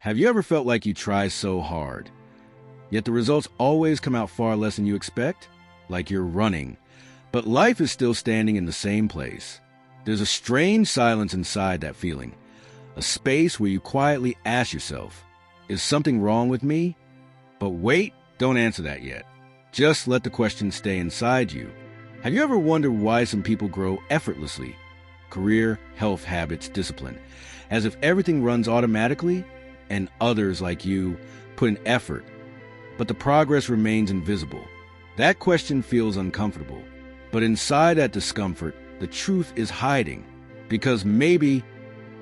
Have you ever felt like you try so hard, yet the results always come out far less than you expect? Like you're running, but life is still standing in the same place. There's a strange silence inside that feeling, a space where you quietly ask yourself, is something wrong with me? But wait, don't answer that yet. Just let the question stay inside you. Have you ever wondered why some people grow effortlessly? Career, health, habits, discipline. As if everything runs automatically, and others like you put in effort, but the progress remains invisible. That question feels uncomfortable, but inside that discomfort, the truth is hiding, because maybe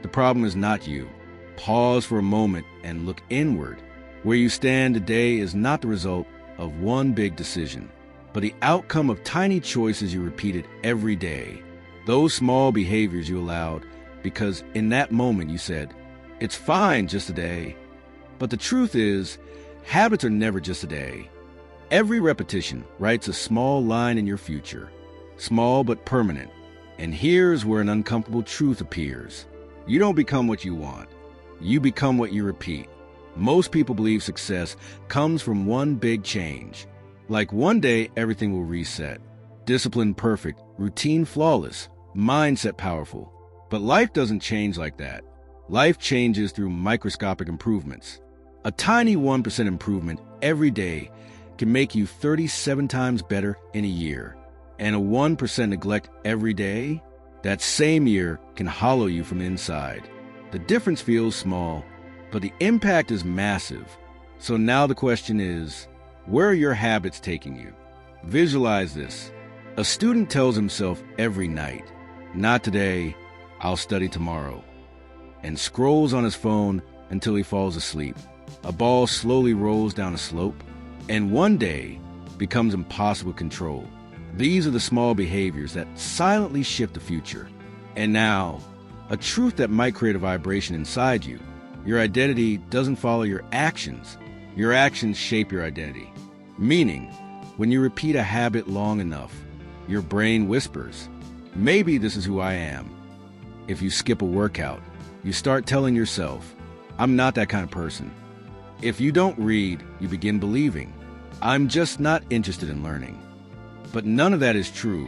the problem is not you. Pause for a moment and look inward. Where you stand today is not the result of one big decision, but the outcome of tiny choices you repeated every day. Those small behaviors you allowed because in that moment you said, "It's fine just a day." But the truth is, habits are never just a day. Every repetition writes a small line in your future, small but permanent. And here's where an uncomfortable truth appears. You don't become what you want. You become what you repeat. Most people believe success comes from one big change. Like one day, everything will reset. Discipline perfect, routine flawless, mindset powerful. But life doesn't change like that. Life changes through microscopic improvements. A tiny 1% improvement every day can make you 37 times better in a year. And a 1% neglect every day, that same year can hollow you from inside. The difference feels small, but the impact is massive. So now the question is, where are your habits taking you? Visualize this. A student tells himself every night, "Not today, I'll study tomorrow," and scrolls on his phone until he falls asleep. A ball slowly rolls down a slope, and one day becomes impossible to control. These are the small behaviors that silently shift the future. And now, a truth that might create a vibration inside you. Your identity doesn't follow your actions. Your actions shape your identity. Meaning, when you repeat a habit long enough, your brain whispers, "Maybe this is who I am." If you skip a workout, you start telling yourself, "I'm not that kind of person." If you don't read, you begin believing, "I'm just not interested in learning." But none of that is true.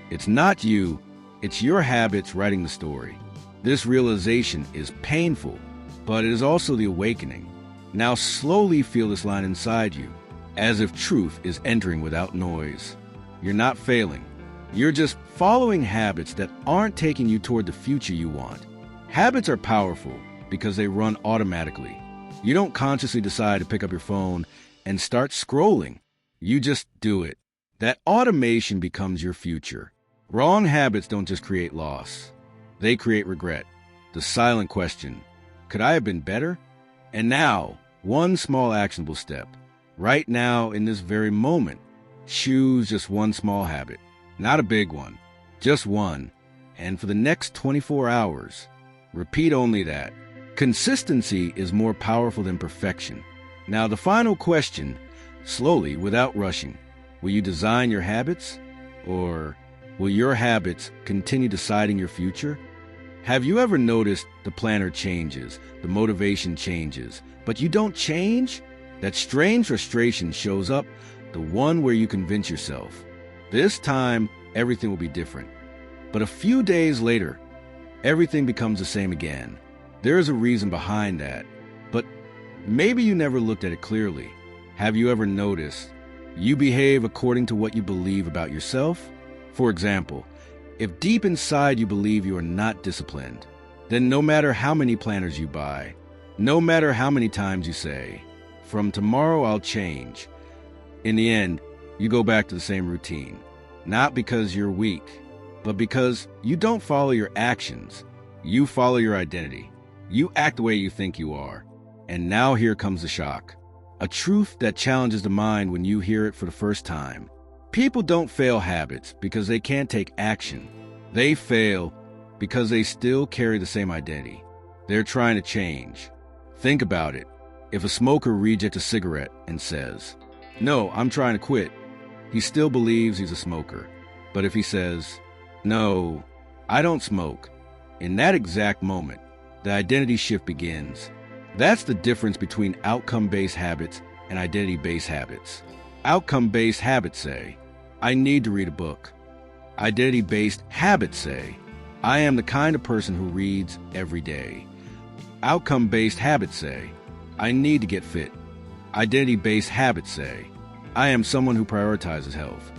It's not you, it's your habits writing the story. This realization is painful, but it is also the awakening. Now slowly feel this line inside you, as if truth is entering without noise. You're not failing. You're just following habits that aren't taking you toward the future you want. Habits are powerful because they run automatically. You don't consciously decide to pick up your phone and start scrolling. You just do it. That automation becomes your future. Wrong habits don't just create loss. They create regret. The silent question, could I have been better? And now, one small actionable step. Right now, in this very moment, choose just one small habit. Not a big one, just one. And for the next 24 hours, repeat only that. Consistency is more powerful than perfection. Now, the final question, slowly, without rushing. Will you design your habits? Or will your habits continue deciding your future? Have you ever noticed the planner changes, the motivation changes, but you don't change? That strange frustration shows up, the one where you convince yourself, this time everything will be different. But a few days later, everything becomes the same again. There is a reason behind that, but maybe you never looked at it clearly. Have you ever noticed you behave according to what you believe about yourself? For example, if deep inside you believe you are not disciplined, then no matter how many planners you buy, no matter how many times you say, "From tomorrow I'll change," in the end, you go back to the same routine. Not because you're weak, but because you don't follow your actions. You follow your identity. You act the way you think you are. And now here comes the shock. A truth that challenges the mind when you hear it for the first time. People don't fail habits because they can't take action. They fail because they still carry the same identity. They're trying to change. Think about it. If a smoker rejects a cigarette and says, "No, I'm trying to quit," he still believes he's a smoker. But if he says, "No, I don't smoke," in that exact moment, the identity shift begins. That's the difference between outcome-based habits and identity-based habits. Outcome-based habits say, I need to read a book. Identity-based habits say, I am the kind of person who reads every day. Outcome-based habits say, I need to get fit. Identity-based habits say, I am someone who prioritizes health.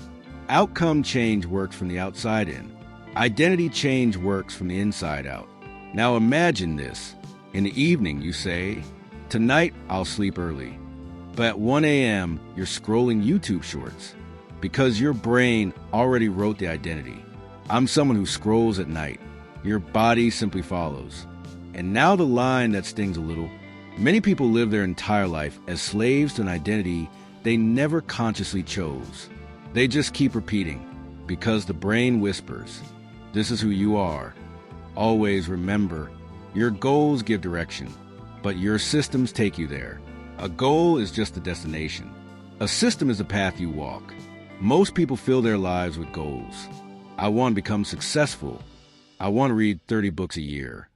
Outcome change works from the outside in. Identity change works from the inside out. Now imagine this. In the evening, you say, tonight I'll sleep early. But at 1 a.m., you're scrolling YouTube shorts because your brain already wrote the identity. I'm someone who scrolls at night. Your body simply follows. And now the line that stings a little. Many people live their entire life as slaves to an identity they never consciously chose. They just keep repeating because the brain whispers, this is who you are. Always remember, your goals give direction, but your systems take you there. A goal is just the destination. A system is the path you walk. Most people fill their lives with goals. I want to become successful. I want to read 30 books a year.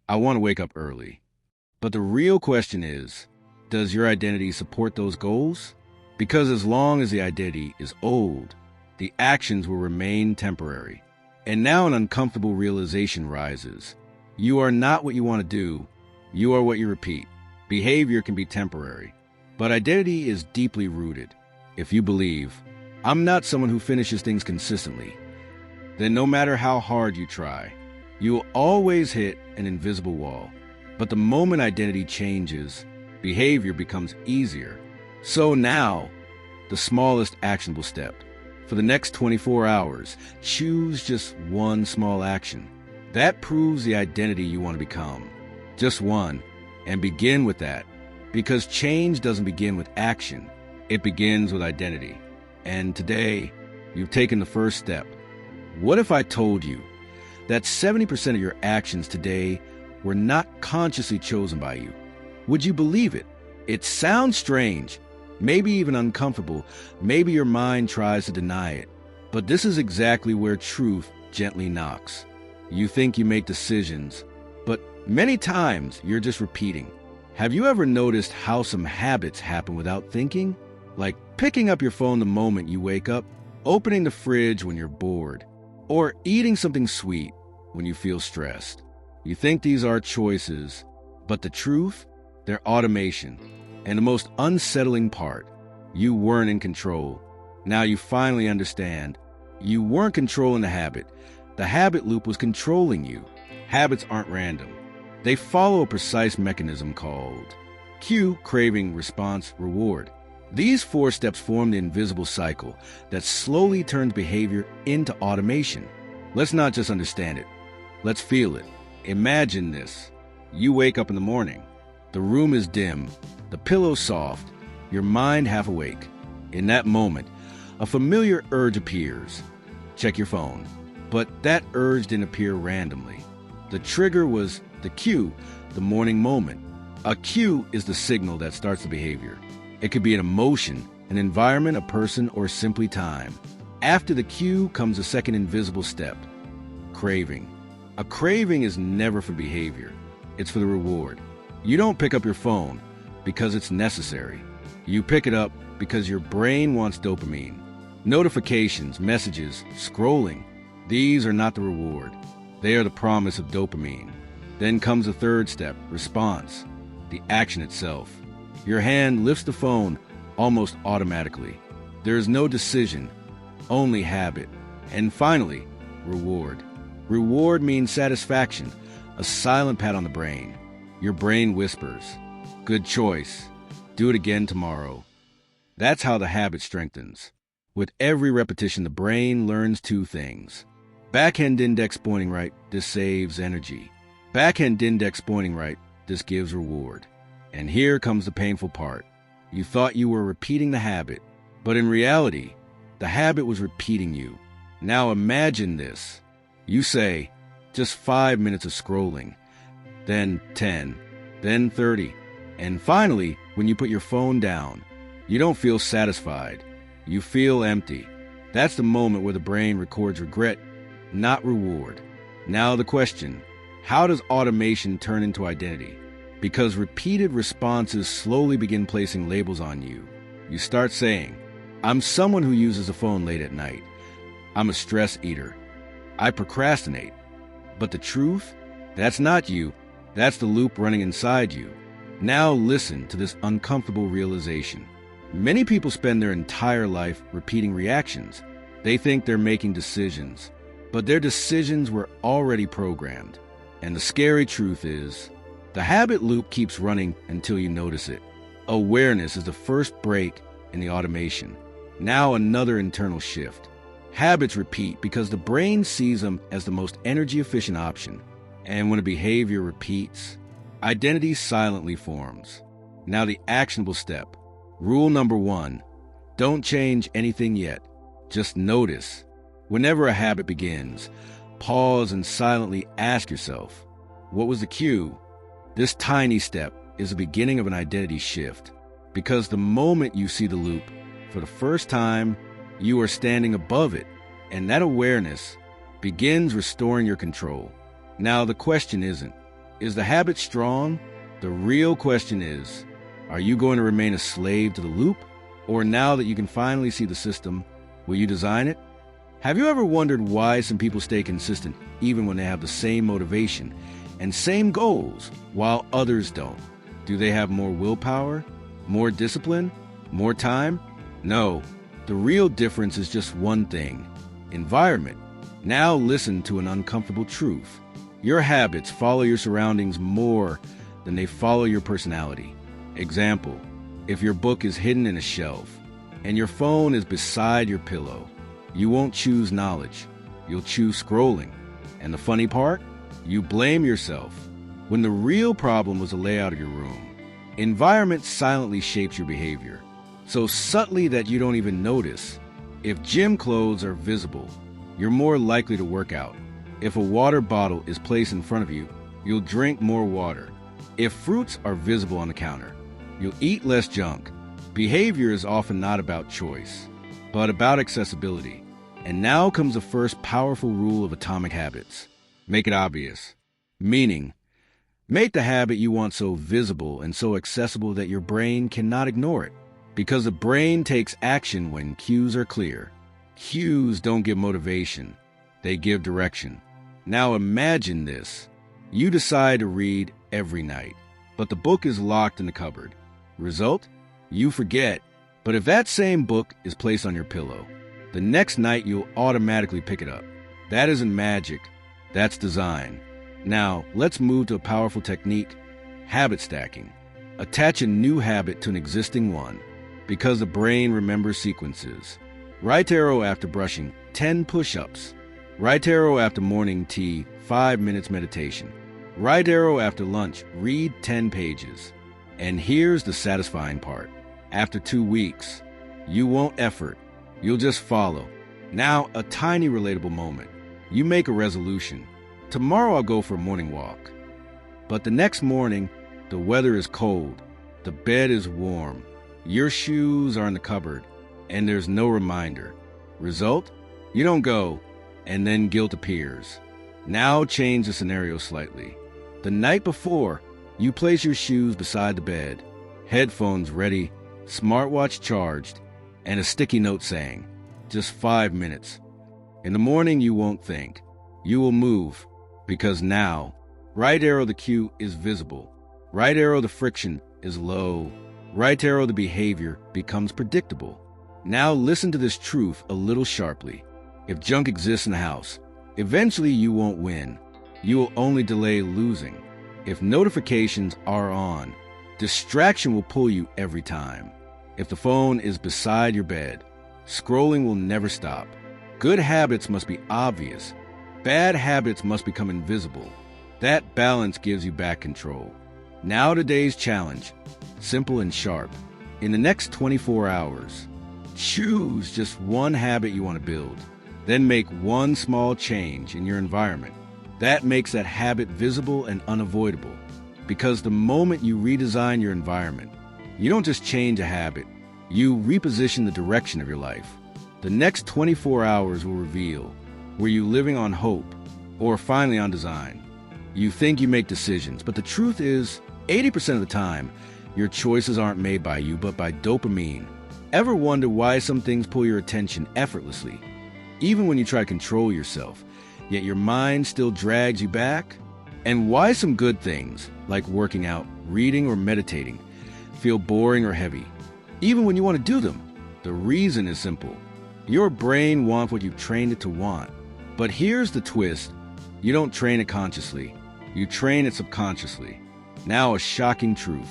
I want to wake up early. But the real question is, does your identity support those goals? Because as long as the identity is old, the actions will remain temporary. And now an uncomfortable realization rises. You are not what you want to do. You are what you repeat. Behavior can be temporary, but identity is deeply rooted. If you believe, I'm not someone who finishes things consistently, then no matter how hard you try, you will always hit an invisible wall. But the moment identity changes, behavior becomes easier. So now, the smallest actionable step. For the next 24 hours, choose just one small action. That proves the identity you want to become. Just one, and begin with that. Because change doesn't begin with action, it begins with identity. And today, you've taken the first step. What if I told you that 70% of your actions today were not consciously chosen by you? Would you believe it? It sounds strange, maybe even uncomfortable. Maybe your mind tries to deny it. But this is exactly where truth gently knocks. You think you make decisions, but many times you're just repeating. Have you ever noticed how some habits happen without thinking? Like picking up your phone the moment you wake up, opening the fridge when you're bored, or eating something sweet when you feel stressed. You think these are choices, but the truth, they're automation. And the most unsettling part, you weren't in control. Now you finally understand. You weren't controlling the habit. The habit loop was controlling you. Habits aren't random. They follow a precise mechanism called cue, craving, response, reward. These 4 steps form the invisible cycle that slowly turns behavior into automation. Let's not just understand it. Let's feel it. Imagine this. You wake up in the morning. The room is dim, the pillow soft, your mind half awake. In that moment, a familiar urge appears. Check your phone. But that urge didn't appear randomly. The trigger was the cue, the morning moment. A cue is the signal that starts the behavior. It could be an emotion, an environment, a person, or simply time. After the cue comes a second invisible step, craving. A craving is never for behavior. It's for the reward. You don't pick up your phone because it's necessary. You pick it up because your brain wants dopamine. Notifications, messages, scrolling, these are not the reward. They are the promise of dopamine. Then comes the third step, response, the action itself. Your hand lifts the phone almost automatically. There is no decision, only habit. And finally, reward. Reward means satisfaction, a silent pat on the brain. Your brain whispers, good choice, do it again tomorrow. That's how the habit strengthens. With every repetition, the brain learns 2 things. Backhand index pointing right, this saves energy. Backhand index pointing right, this gives reward. And here comes the painful part. You thought you were repeating the habit, but in reality, the habit was repeating you. Now imagine this. You say, just 5 minutes of scrolling, then 10, then 30, and finally, when you put your phone down, you don't feel satisfied. You feel empty. That's the moment where the brain records regret, not reward. Now the question, how does automation turn into identity? Because repeated responses slowly begin placing labels on you. You start saying, I'm someone who uses the phone late at night. I'm a stress eater. I procrastinate. But the truth? That's not you. That's the loop running inside you. Now listen to this uncomfortable realization. Many people spend their entire life repeating reactions. They think they're making decisions, but their decisions were already programmed. And the scary truth is, the habit loop keeps running until you notice it. Awareness is the first break in the automation. Now another internal shift. Habits repeat because the brain sees them as the most energy-efficient option. And when a behavior repeats, identity silently forms. Now the actionable step. Rule number 1, don't change anything yet. Just notice. Whenever a habit begins, pause and silently ask yourself, what was the cue? This tiny step is the beginning of an identity shift, because the moment you see the loop for the first time, you are standing above it, and that awareness begins restoring your control. Now the question isn't, is the habit strong? The real question is, are you going to remain a slave to the loop? Or now that you can finally see the system, will you design it? Have you ever wondered why some people stay consistent even when they have the same motivation and same goals while others don't? Do they have more willpower, more discipline, more time? No, the real difference is just one thing: environment. Now listen to an uncomfortable truth. Your habits follow your surroundings more than they follow your personality. Example, if your book is hidden in a shelf and your phone is beside your pillow, you won't choose knowledge, you'll choose scrolling. And the funny part? You blame yourself, when the real problem was the layout of your room. Environment silently shapes your behavior, so subtly that you don't even notice. If gym clothes are visible, you're more likely to work out. If a water bottle is placed in front of you, you'll drink more water. If fruits are visible on the counter, you'll eat less junk. Behavior is often not about choice, but about accessibility. And now comes the first powerful rule of atomic habits. Make it obvious. Meaning, make the habit you want so visible and so accessible that your brain cannot ignore it. Because the brain takes action when cues are clear. Cues don't give motivation, they give direction. Now imagine this. You decide to read every night, but the book is locked in the cupboard. Result? You forget. But if that same book is placed on your pillow, the next night you'll automatically pick it up. That isn't magic, that's design. Now, let's move to a powerful technique: habit stacking. Attach a new habit to an existing one, because the brain remembers sequences. Right arrow after brushing, 10 push-ups. Right arrow after morning tea, 5 minutes meditation. Right arrow after lunch, read 10 pages. And here's the satisfying part. After 2 weeks, you won't effort, you'll just follow. Now, a tiny relatable moment. You make a resolution. Tomorrow I'll go for a morning walk. But the next morning, the weather is cold, the bed is warm, your shoes are in the cupboard, and there's no reminder. Result? You don't go, and then guilt appears. Now change the scenario slightly. The night before, you place your shoes beside the bed, headphones ready, smartwatch charged, and a sticky note saying, just 5 minutes. In the morning you won't think. You will move, because now, right arrow the cue is visible. Right arrow the friction is low. Right arrow the behavior becomes predictable. Now listen to this truth a little sharply. If junk exists in the house, eventually you won't win. You will only delay losing. If notifications are on, distraction will pull you every time. If the phone is beside your bed, scrolling will never stop. Good habits must be obvious. Bad habits must become invisible. That balance gives you back control. Now today's challenge, simple and sharp. In the next 24 hours, choose just one habit you want to build. Then make one small change in your environment. That makes that habit visible and unavoidable. Because the moment you redesign your environment, you don't just change a habit, you reposition the direction of your life. The next 24 hours will reveal, were you living on hope or finally on design? You think you make decisions, but the truth is, 80% of the time, your choices aren't made by you, but by dopamine. Ever wonder why some things pull your attention effortlessly, even when you try to control yourself, yet your mind still drags you back? And why some good things, like working out, reading, or meditating, feel boring or heavy, even when you want to do them? The reason is simple. Your brain wants what you've trained it to want. But here's the twist. You don't train it consciously. You train it subconsciously. Now, a shocking truth.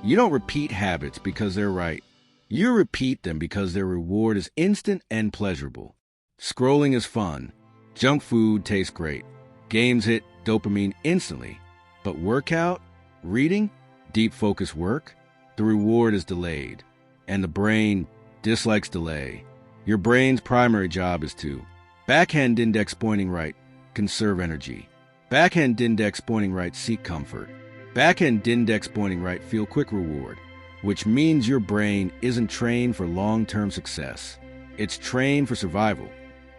You don't repeat habits because they're right. You repeat them because their reward is instant and pleasurable. Scrolling is fun. Junk food tastes great. Games hit dopamine instantly. But workout, reading, deep focus work, the reward is delayed. And the brain dislikes delay. Your brain's primary job is to backhand index pointing right, conserve energy. Backhand index pointing right, seek comfort. Backhand index pointing right, feel quick reward, which means your brain isn't trained for long-term success. It's trained for survival.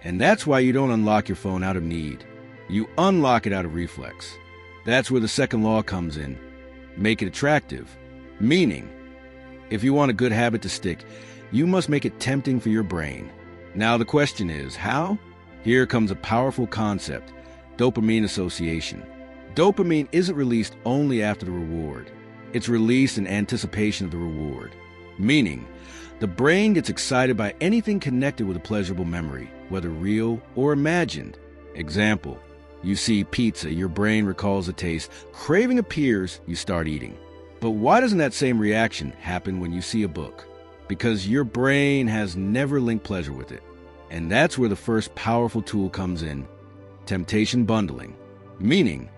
And that's why you don't unlock your phone out of need. You unlock it out of reflex. That's where the second law comes in. Make it attractive. Meaning, if you want a good habit to stick, you must make it tempting for your brain. Now the question is, how? Here comes a powerful concept, dopamine association. Dopamine isn't released only after the reward. It's released in anticipation of the reward. Meaning, the brain gets excited by anything connected with a pleasurable memory, whether real or imagined. Example, you see pizza, your brain recalls the taste, craving appears, you start eating. But why doesn't that same reaction happen when you see a book? Because your brain has never linked pleasure with it. And that's where the first powerful tool comes in, temptation bundling. Meaning,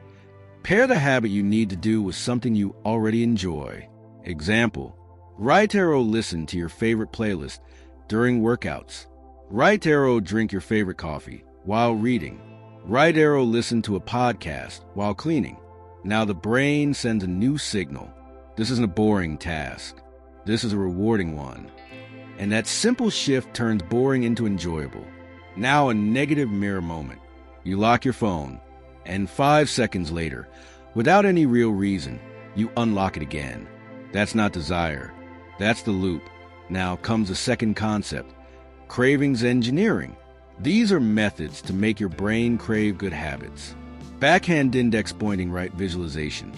pair the habit you need to do with something you already enjoy. Example, right arrow listen to your favorite playlist during workouts. Right arrow drink your favorite coffee while reading. Right arrow listen to a podcast while cleaning. Now the brain sends a new signal. This isn't a boring task. This is a rewarding one. And that simple shift turns boring into enjoyable. Now a negative mirror moment. You lock your phone, and 5 seconds later, without any real reason, you unlock it again. That's not desire. That's the loop. Now comes the second concept, cravings engineering. These are methods to make your brain crave good habits. Backhand index pointing right visualization.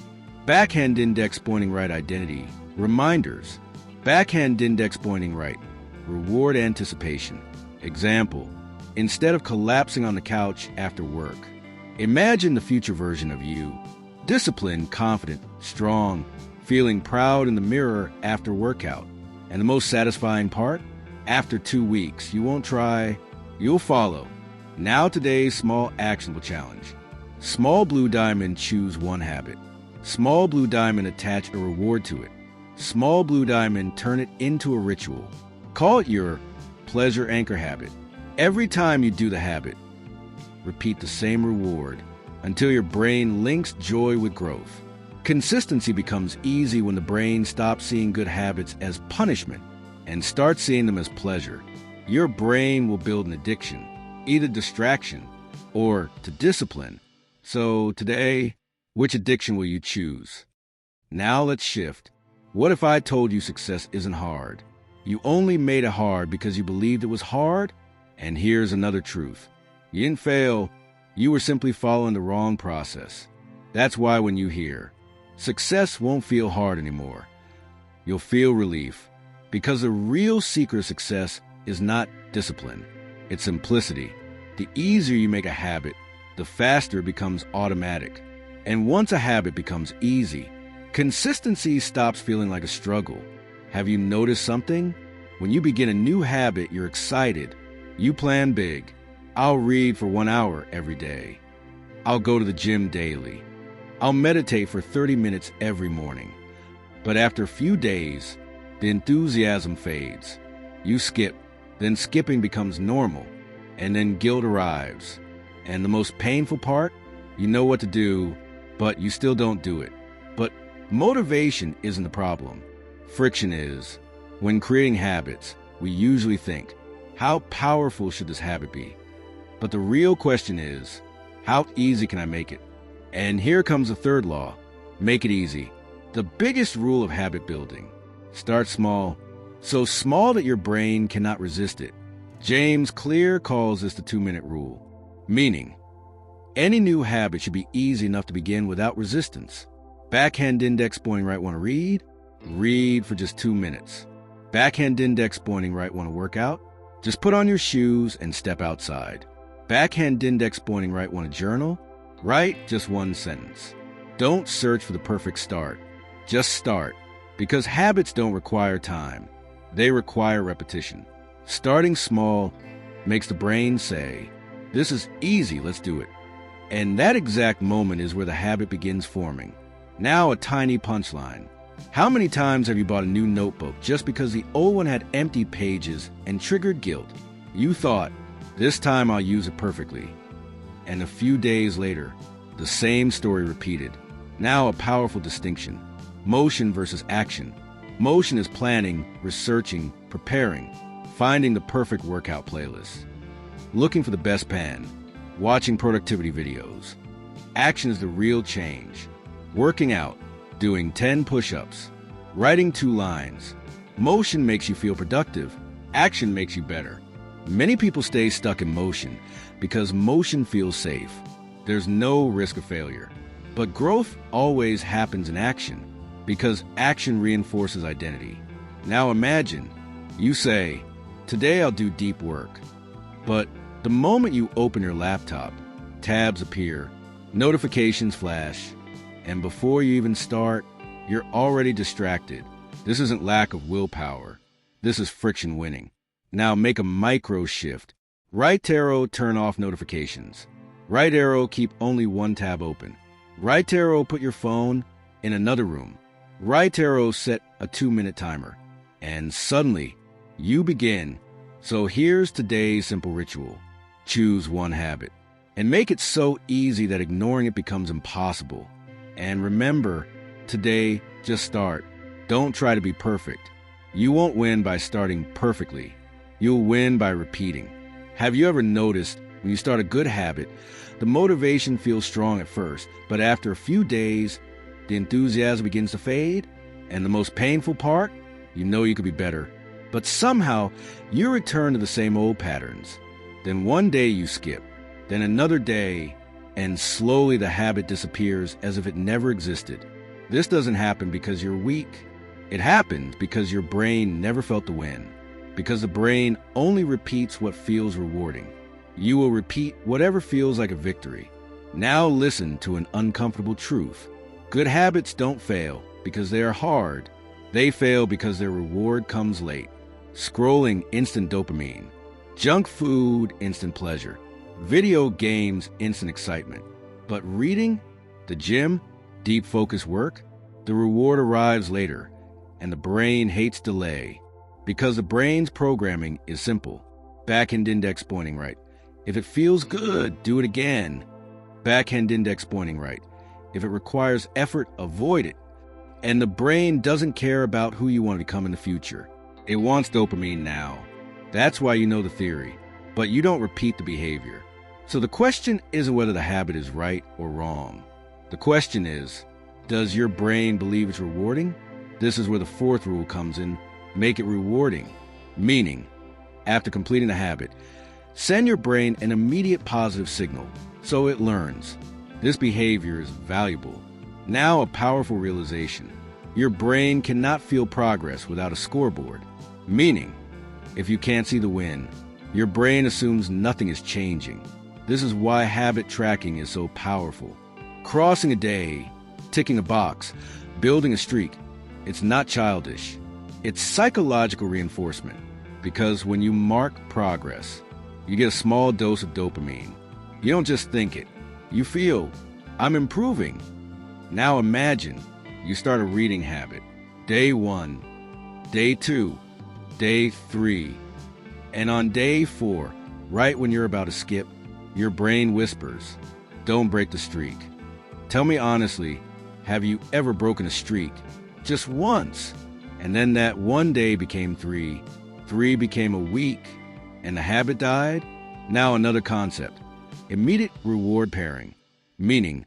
Backhand index pointing right identity. Reminders. Backhand index pointing right. Reward anticipation. Example, instead of collapsing on the couch after work, imagine the future version of you. Disciplined, confident, strong, feeling proud in the mirror after workout. And the most satisfying part? After 2 weeks, you won't try, you'll follow. Now today's small actionable challenge. Small blue diamond, choose one habit. Small blue diamond, attach a reward to it. Small blue diamond, turn it into a ritual. Call it your pleasure anchor habit. Every time you do the habit, repeat the same reward until your brain links joy with growth. Consistency becomes easy when the brain stops seeing good habits as punishment and starts seeing them as pleasure. Your brain will build an addiction, either distraction or to discipline. So today, which addiction will you choose? Now let's shift. What if I told you success isn't hard? You only made it hard because you believed it was hard? And here's another truth. You didn't fail. You were simply following the wrong process. That's why when you hear, success won't feel hard anymore, you'll feel relief. Because the real secret of success is not discipline. It's simplicity. The easier you make a habit, the faster it becomes automatic. And once a habit becomes easy, consistency stops feeling like a struggle. Have you noticed something? When you begin a new habit, you're excited. You plan big. I'll read for 1 hour every day. I'll go to the gym daily. I'll meditate for 30 minutes every morning. But after a few days, the enthusiasm fades. You skip, then skipping becomes normal, and then guilt arrives. And the most painful part? You know what to do, but you still don't do it. But motivation isn't the problem. Friction is. When creating habits, we usually think, how powerful should this habit be? But the real question is, how easy can I make it? And here comes the third law. Make it easy. The biggest rule of habit building: start small, so small that your brain cannot resist it. James Clear calls this the 2-minute rule, meaning any new habit should be easy enough to begin without resistance. Backhand index pointing right, want to read? Read for just 2 minutes. Backhand index pointing right, want to work out? Just put on your shoes and step outside. Backhand index pointing right, want to journal? Write just 1 sentence. Don't search for the perfect start. Just start, because habits don't require time. They require repetition. Starting small makes the brain say, "This is easy, let's do it." And that exact moment is where the habit begins forming. Now a tiny punchline. How many times have you bought a new notebook just because the old one had empty pages and triggered guilt? You thought, "This time I'll use it perfectly." And a few days later, the same story repeated. Now a powerful distinction. Motion versus action. Motion is planning, researching, preparing, finding the perfect workout playlist, looking for the best pen, watching productivity videos. Action is the real change. Working out, doing 10 push-ups, writing 2 lines. Motion makes you feel productive. Action makes you better. Many people stay stuck in motion because motion feels safe. There's no risk of failure. But growth always happens in action because action reinforces identity. Now imagine, you say, "Today I'll do deep work." But the moment you open your laptop, tabs appear, notifications flash, and before you even start, you're already distracted. This isn't lack of willpower. This is friction winning. Now make a micro shift. Right arrow, turn off notifications. Right arrow, keep only 1 tab open. Right arrow, put your phone in another room. Right arrow, set a 2-minute timer. And suddenly, you begin. So here's today's simple ritual. Choose 1 habit. And make it so easy that ignoring it becomes impossible. And remember, today, just start. Don't try to be perfect. You won't win by starting perfectly. You'll win by repeating. Have you ever noticed when you start a good habit, the motivation feels strong at first, but after a few days, the enthusiasm begins to fade? And the most painful part? You know you could be better. But somehow, you return to the same old patterns. Then one day you skip, then another day, and slowly the habit disappears as if it never existed. This doesn't happen because you're weak. It happens because your brain never felt the win. Because the brain only repeats what feels rewarding. You will repeat whatever feels like a victory. Now listen to an uncomfortable truth. Good habits don't fail because they are hard. They fail because their reward comes late. Scrolling, instant dopamine. Junk food, instant pleasure. Video games, instant excitement. But reading, the gym, deep focus work, the reward arrives later, and the brain hates delay. Because the brain's programming is simple. Backhand index pointing right. If it feels good, do it again. Backhand index pointing right. If it requires effort, avoid it. And the brain doesn't care about who you want to become in the future. It wants dopamine now. That's why you know the theory, but you don't repeat the behavior. So the question isn't whether the habit is right or wrong. The question is, does your brain believe it's rewarding? This is where the 4th rule comes in. Make it rewarding. Meaning, after completing the habit, send your brain an immediate positive signal so it learns. This behavior is valuable. Now a powerful realization. Your brain cannot feel progress without a scoreboard. Meaning, if you can't see the win, your brain assumes nothing is changing. This is why habit tracking is so powerful. Crossing a day, ticking a box, building a streak, it's not childish. It's psychological reinforcement. Because when you mark progress, you get a small dose of dopamine. You don't just think it. You feel, I'm improving. Now imagine you start a reading habit. Day 1, day 2, day 3. And on day 4, right when you're about to skip, your brain whispers, don't break the streak. Tell me honestly, have you ever broken a streak? Just once. And then that one day became 3. 3 became a week. And the habit died? Now another concept. Immediate reward pairing. Meaning,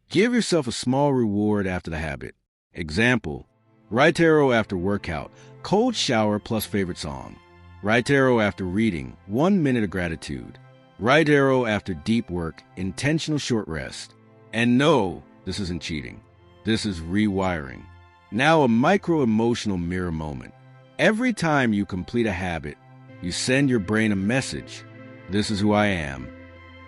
give yourself a small reward after the habit. Example, right arrow after workout, cold shower plus favorite song. Right arrow after reading, 1 minute of gratitude. Right arrow after deep work, intentional short rest. And no, this isn't cheating. This is rewiring. Now a micro-emotional mirror moment. Every time you complete a habit, you send your brain a message. This is who I am.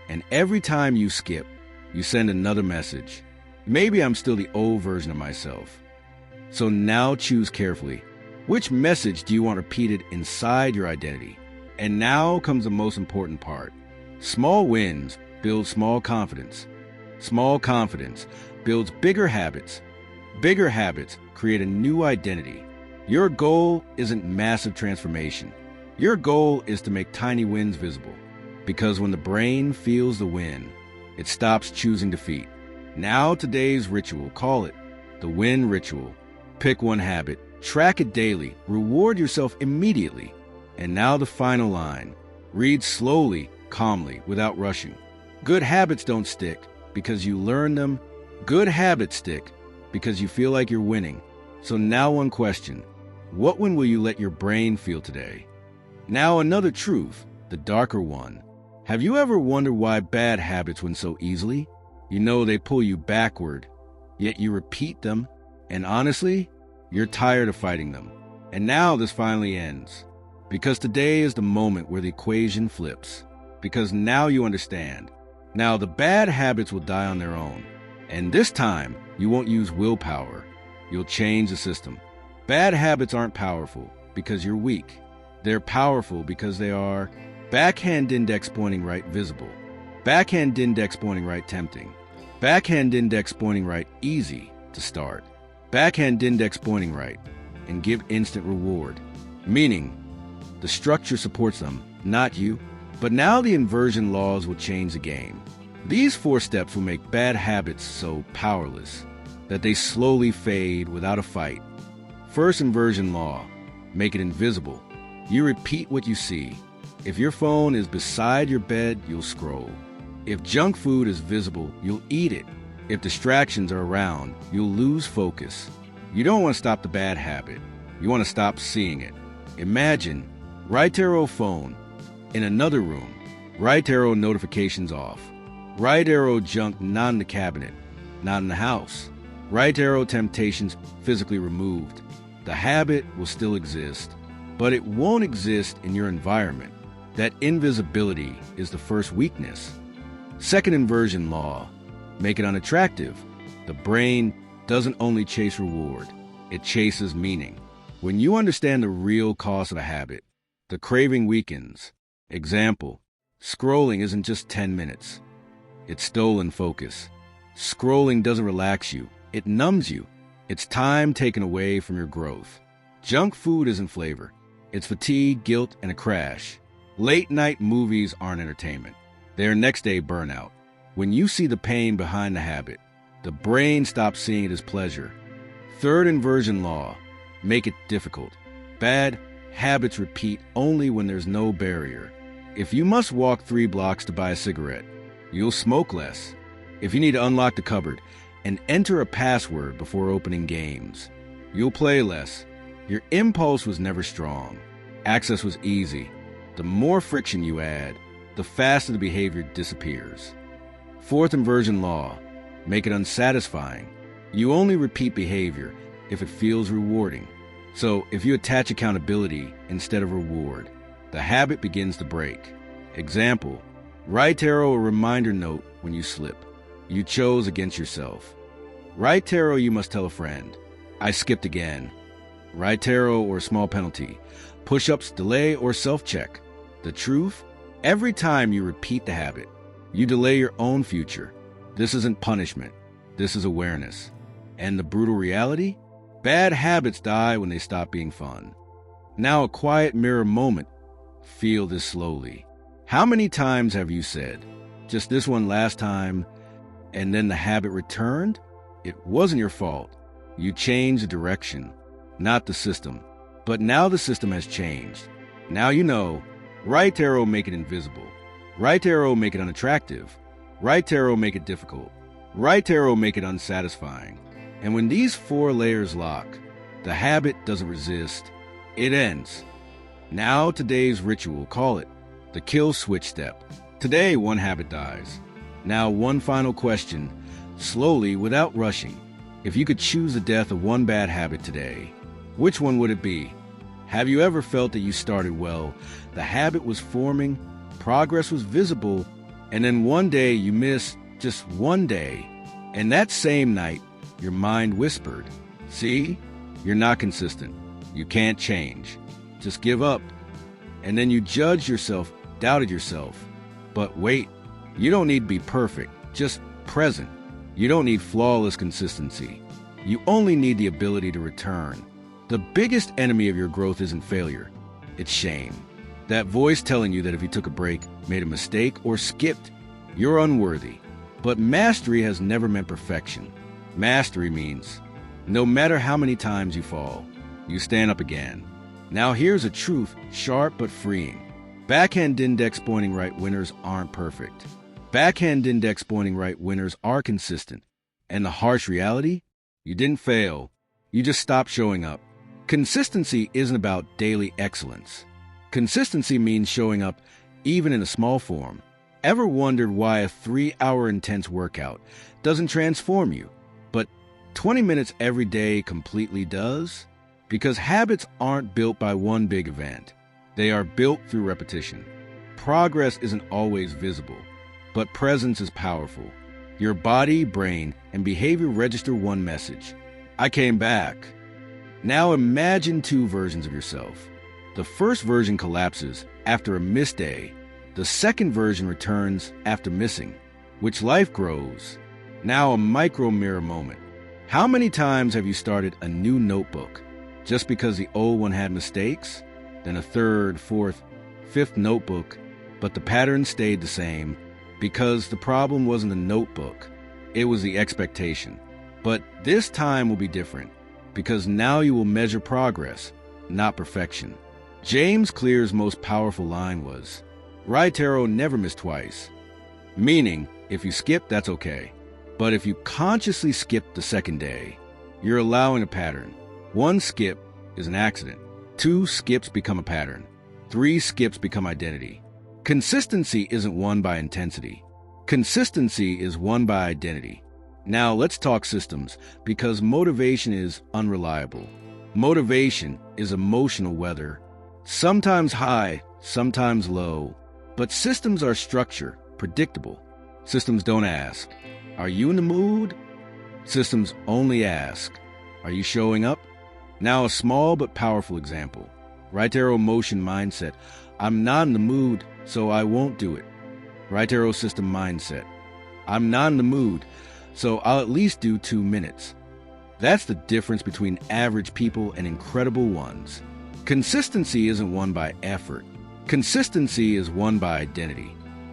And every time you skip, you send another message. Maybe I'm still the old version of myself. So now choose carefully. Which message do you want repeated inside your identity? And now comes the most important part. Small wins build small confidence. Small confidence builds bigger habits. Bigger habits create a new identity. Your goal isn't massive transformation. Your goal is to make tiny wins visible. Because when the brain feels the win, it stops choosing defeat. Now today's ritual, call it the win ritual. Pick one habit, track it daily, reward yourself immediately. And now the final line. Read slowly, calmly, without rushing. Good habits don't stick because you learn them. Good habits stick because you feel like you're winning. So now one question. What win will you let your brain feel today? Now another truth, the darker one. Have you ever wondered why bad habits win so easily? You know they pull you backward, yet you repeat them, and honestly, you're tired of fighting them. And now this finally ends. Because today is the moment where the equation flips. Because now you understand. Now the bad habits will die on their own. And this time, you won't use willpower. You'll change the system. Bad habits aren't powerful because you're weak. They're powerful because they are backhand index pointing right visible, backhand index pointing right tempting, backhand index pointing right easy to start, backhand index pointing right, and give instant reward. Meaning, the structure supports them, not you. But now the inversion laws will change the game. These 4 steps will make bad habits so powerless that they slowly fade without a fight. First inversion law, make it invisible. You repeat what you see. If your phone is beside your bed, you'll scroll. If junk food is visible, you'll eat it. If distractions are around, you'll lose focus. You don't want to stop the bad habit. You want to stop seeing it. Imagine, right arrow phone, in another room, right arrow notifications off, right arrow junk not in the cabinet, not in the house, right arrow temptations physically removed. The habit will still exist, but it won't exist in your environment. That invisibility is the first weakness. Second inversion law, make it unattractive. The brain doesn't only chase reward, it chases meaning. When you understand the real cost of a habit, the craving weakens. Example, scrolling isn't just 10 minutes. It's stolen focus. Scrolling doesn't relax you, it numbs you. It's time taken away from your growth. Junk food isn't flavor. It's fatigue, guilt, and a crash. Late night movies aren't entertainment. They're next day burnout. When you see the pain behind the habit, the brain stops seeing it as pleasure. Third inversion law, make it difficult. Bad habits repeat only when there's no barrier. If you must walk 3 blocks to buy a cigarette, you'll smoke less. If you need to unlock the cupboard and enter a password before opening games, you'll play less. Your impulse was never strong. Access was easy. The more friction you add, the faster the behavior disappears. Fourth inversion law, make it unsatisfying. You only repeat behavior if it feels rewarding. So if you attach accountability instead of reward, the habit begins to break. Example, right arrow a reminder note when you slip. You chose against yourself. Right arrow you must tell a friend. I skipped again. Right arrow or small penalty. Push-ups, delay, or self-check. The truth? Every time you repeat the habit, you delay your own future. This isn't punishment. This is awareness. And the brutal reality? Bad habits die when they stop being fun. Now a quiet mirror moment. Feel this slowly. How many times have you said, just this one last time, and then the habit returned? It wasn't your fault. You changed the direction, not the system. But now the system has changed. Now you know, right arrow make it invisible. Right arrow make it unattractive. Right arrow make it difficult. Right arrow make it unsatisfying. And when these 4 layers lock, the habit doesn't resist, it ends. Now today's ritual, call it the kill switch step. Today, one habit dies. Now one final question, slowly, without rushing. If you could choose the death of one bad habit today, which one would it be? Have you ever felt that you started well, the habit was forming, progress was visible, and then one day you missed, just one day, and that same night, your mind whispered, "See, you're not consistent. You can't change. Just give up." And then you judged yourself, doubted yourself. But wait, you don't need to be perfect, just present. You don't need flawless consistency. You only need the ability to return. The biggest enemy of your growth isn't failure, it's shame. That voice telling you that if you took a break, made a mistake, or skipped, you're unworthy. But mastery has never meant perfection. Mastery means no matter how many times you fall, you stand up again. Now here's a truth, sharp but freeing. Backhand index pointing right winners aren't perfect. Backhand index pointing right winners are consistent. And the harsh reality? You didn't fail. You just stopped showing up. Consistency isn't about daily excellence. Consistency means showing up even in a small form. Ever wondered why a 3-hour intense workout doesn't transform you, but 20 minutes every day completely does? Because habits aren't built by one big event. They are built through repetition. Progress isn't always visible, but presence is powerful. Your body, brain, and behavior register one message. I came back. Now imagine 2 versions of yourself. The first version collapses after a missed day. The second version returns after missing, which life grows. Now a micro mirror moment. How many times have you started a new notebook just because the old one had mistakes? Then a 3rd, 4th, 5th notebook, but the pattern stayed the same because the problem wasn't the notebook, it was the expectation. But this time will be different because now you will measure progress, not perfection. James Clear's most powerful line was, "Right arrow never miss twice." Meaning, if you skip, that's okay. But if you consciously skip the second day, you're allowing a pattern. 1 skip is an accident. 2 skips become a pattern. 3 skips become identity. Consistency isn't won by intensity. Consistency is won by identity. Now let's talk systems, because motivation is unreliable. Motivation is emotional weather. Sometimes high, sometimes low. But systems are structure, predictable. Systems don't ask, "Are you in the mood?" Systems only ask, "Are you showing up?" Now a small but powerful example. Right arrow motion mindset. I'm not in the mood, so I won't do it. Right arrow system mindset. I'm not in the mood, so I'll at least do 2 minutes. That's the difference between average people and incredible ones. Consistency isn't won by effort. Consistency is won by identity.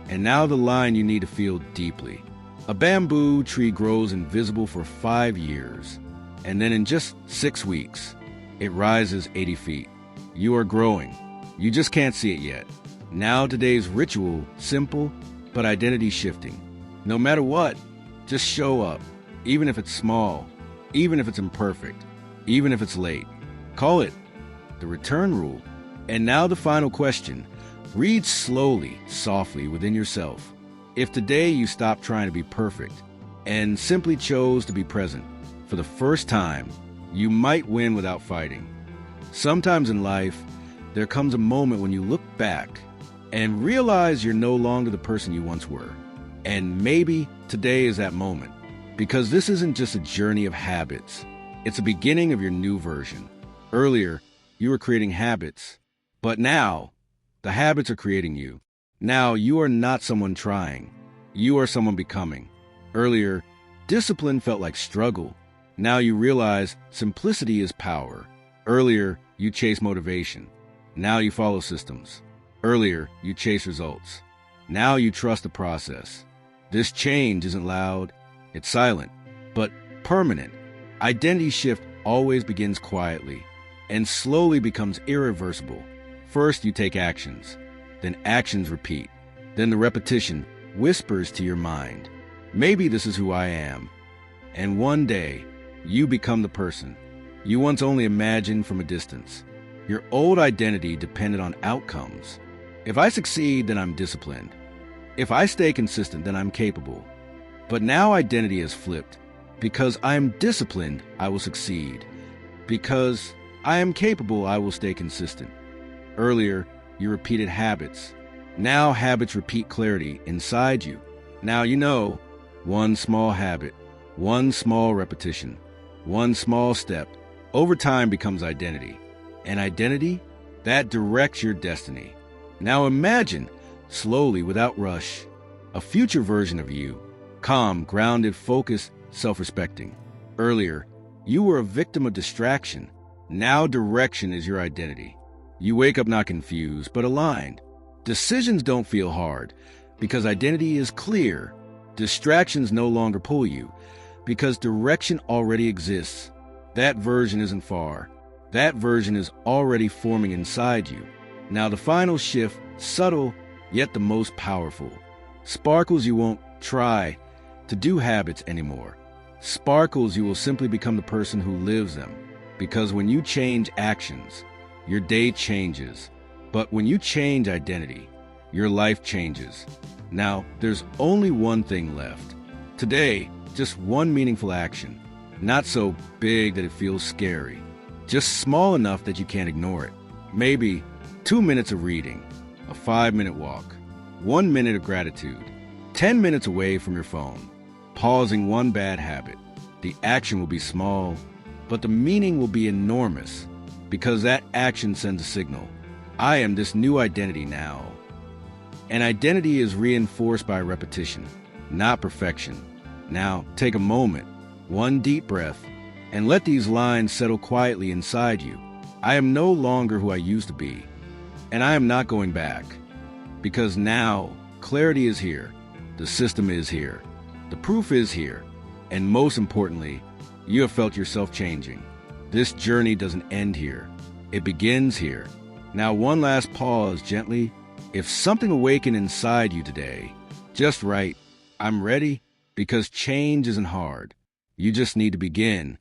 And now the line you need to feel deeply. A bamboo tree grows invisible for 5 years, and then in just 6 weeks, it rises 80 feet. You are growing. You just can't see it yet. Now today's ritual, simple, but identity shifting. No matter what, just show up, even if it's small, even if it's imperfect, even if it's late. Call it the return rule. And now the final question. Read slowly, softly within yourself. If today you stopped trying to be perfect and simply chose to be present for the first time, you might win without fighting. Sometimes in life, there comes a moment when you look back and realize you're no longer the person you once were. And maybe today is that moment, because this isn't just a journey of habits. It's a beginning of your new version. Earlier, you were creating habits, but now the habits are creating you. Now you are not someone trying. You are someone becoming. Earlier, discipline felt like struggle. Now you realize simplicity is power. Earlier, you chase motivation. Now you follow systems. Earlier, you chase results. Now you trust the process. This change isn't loud, it's silent, but permanent. Identity shift always begins quietly and slowly becomes irreversible. First, you take actions. Then actions repeat. Then the repetition whispers to your mind, maybe this is who I am. And one day, You become the person you once only imagined from a distance. Your old identity depended on outcomes. If I succeed, then I'm disciplined. If I stay consistent, then I'm capable. But now identity has flipped. Because I am disciplined, I will succeed. Because I am capable, I will stay consistent. Earlier, you repeated habits. Now habits repeat clarity inside you. Now you know one small habit, one small repetition, one small step, over time becomes identity. And identity, that directs your destiny. Now imagine, slowly, without rush, a future version of you. Calm, grounded, focused, self-respecting. Earlier, you were a victim of distraction. Now direction is your identity. You wake up not confused, but aligned. Decisions don't feel hard because identity is clear. Distractions no longer pull you because direction already exists. That version isn't far. That version is already forming inside you. Now the final shift, subtle, yet the most powerful. Sparkles you won't try to do habits anymore. Sparkles you will simply become the person who lives them. Because when you change actions, your day changes. But when you change identity, your life changes. Now, there's only one thing left. Today, just one meaningful action. Not so big that it feels scary. Just small enough that you can't ignore it. Maybe 2 minutes of reading, a 5-minute walk, 1 minute of gratitude, 10 minutes away from your phone, pausing one bad habit. The action will be small, but the meaning will be enormous because that action sends a signal. I am this new identity now. And identity is reinforced by repetition, not perfection. Now, take a moment, one deep breath, and let these lines settle quietly inside you. I am no longer who I used to be, and I am not going back. Because now, clarity is here, the system is here, the proof is here, and most importantly, you have felt yourself changing. This journey doesn't end here. It begins here. Now, one last pause gently. If something awakened inside you today, just write, I'm ready, because change isn't hard. You just need to begin.